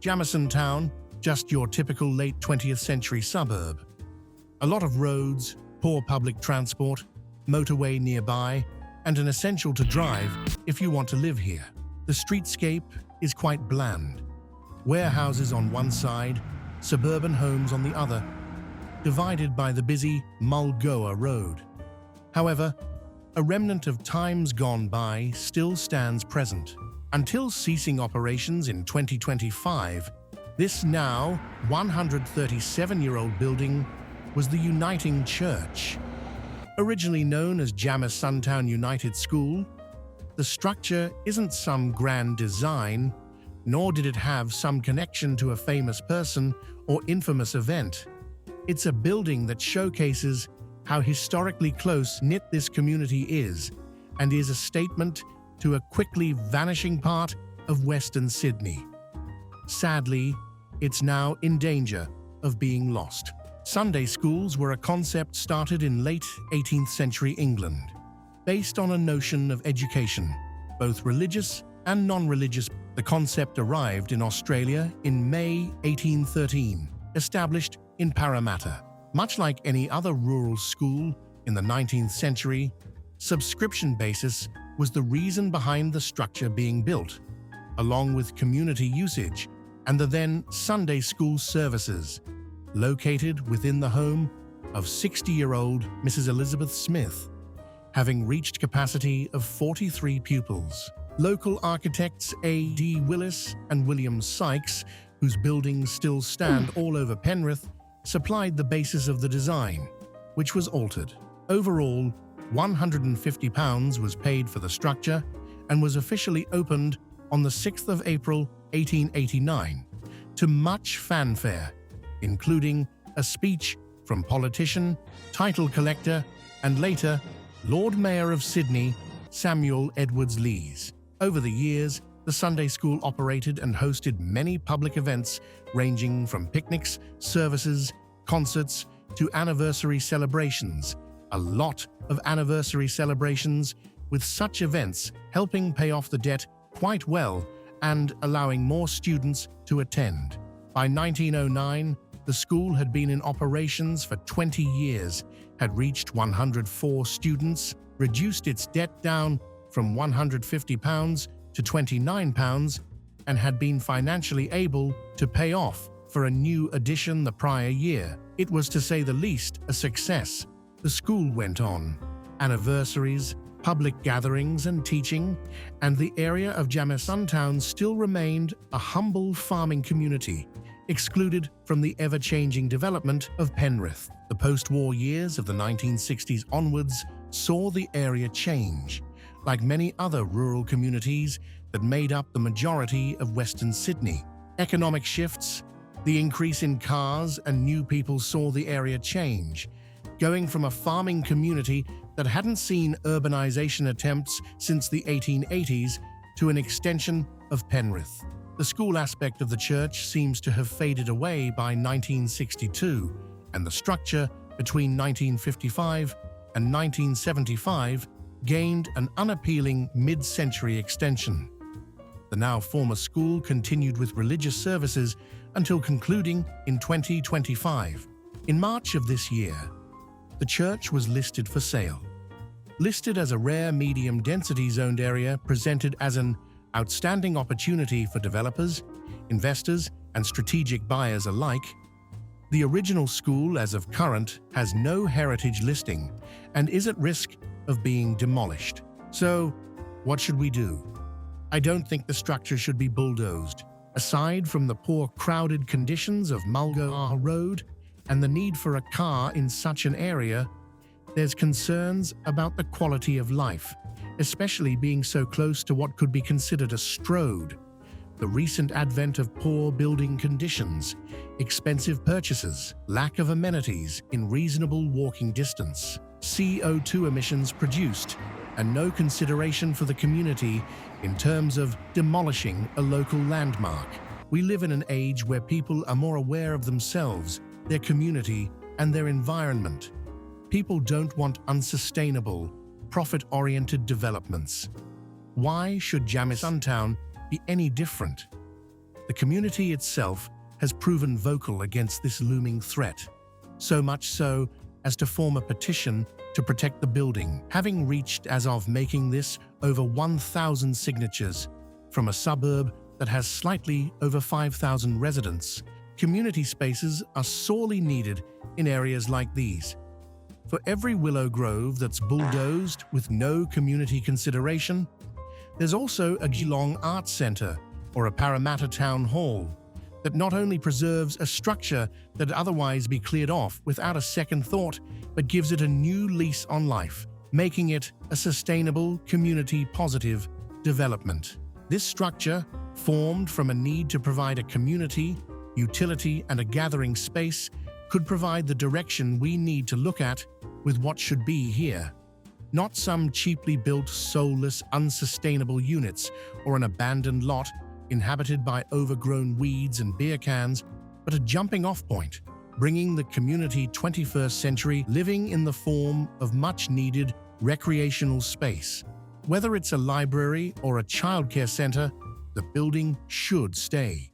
Jamisontown, just your typical late 20th century suburb. A lot of roads, poor public transport, motorway nearby, and an essential to drive if you want to live here. The streetscape is quite bland. Warehouses on one side, suburban homes on the other, divided by the busy Mulgoa Road. However, a remnant of times gone by still stands present. Until ceasing operations in 2025, this now 137-year-old building was the Uniting Church. Originally known as Jamisontown United School, the structure isn't some grand design, nor did it have some connection to a famous person or infamous event. It's a building that showcases how historically close-knit this community is, and is a statement to a quickly vanishing part of Western Sydney. Sadly, it's now in danger of being lost. Sunday schools were a concept started in late 18th century England, based on a notion of education, both religious and non-religious. The concept arrived in Australia in May 1813, established in Parramatta. Much like any other rural school in the 19th century, subscription basis was the reason behind the structure being built, along with community usage and the then Sunday school services, located within the home of 60-year-old Mrs. Elizabeth Smith, having reached capacity of 43 pupils. Local architects A.D. Willis and William Sykes, whose buildings still stand all over Penrith, supplied the basis of the design, which was altered. Overall, £150 was paid for the structure and was officially opened on the 6th of April 1889, to much fanfare, including a speech from politician, title collector, and later Lord Mayor of Sydney, Samuel Edwards Lees. Over the years, the Sunday school operated and hosted many public events ranging from picnics, services, concerts, to anniversary celebrations. A lot of anniversary celebrations, with such events helping pay off the debt quite well and allowing more students to attend. By 1909, the school had been in operations for 20 years, had reached 104 students, reduced its debt down from £150 to £29, and had been financially able to pay off for a new addition the prior year. It was, to say the least, a success. The school went on. Anniversaries, public gatherings and teaching, and the area of Jamisontown still remained a humble farming community, excluded from the ever-changing development of Penrith. The post-war years of the 1960s onwards saw the area change. Like many other rural communities that made up the majority of Western Sydney, economic shifts, the increase in cars and new people saw the area change, going from a farming community that hadn't seen urbanization attempts since the 1880s to an extension of Penrith. The school aspect of the church seems to have faded away by 1962, and the structure between 1955 and 1975 gained an unappealing mid-century extension. The now former school continued with religious services until concluding in 2025. In March of this year, the church was listed for sale. Listed as a rare medium-density zoned area presented as an outstanding opportunity for developers, investors, and strategic buyers alike, the original school, as of current, has no heritage listing and is at risk of being demolished. So, what should we do? I don't think the structure should be bulldozed. Aside from the poor crowded conditions of Mulgoa Road and the need for a car in such an area, there's concerns about the quality of life, especially being so close to what could be considered a strode. The recent advent of poor building conditions, expensive purchases, lack of amenities in reasonable walking distance, CO2 emissions produced, and no consideration for the community in terms of demolishing a local landmark. We live in an age where people are more aware of themselves, their community, and their environment. People don't want unsustainable, profit-oriented developments. Why should Jamisontown be any different? The community itself has proven vocal against this looming threat, so much so as to form a petition to protect the building, having reached, as of making this, over 1,000 signatures from a suburb that has slightly over 5,000 residents. Community spaces are sorely needed in areas like these. For every willow grove that's bulldozed with no community consideration, there's also a Geelong Arts Centre or a Parramatta Town Hall that not only preserves a structure that'd otherwise be cleared off without a second thought, but gives it a new lease on life, making it a sustainable, community-positive development. This structure, formed from a need to provide a community, utility, and a gathering space, could provide the direction we need to look at with what should be here. Not some cheaply built, soulless, unsustainable units or an abandoned lot inhabited by overgrown weeds and beer cans, but a jumping-off point, bringing the community 21st century living in the form of much-needed recreational space. Whether it's a library or a childcare center, the building should stay.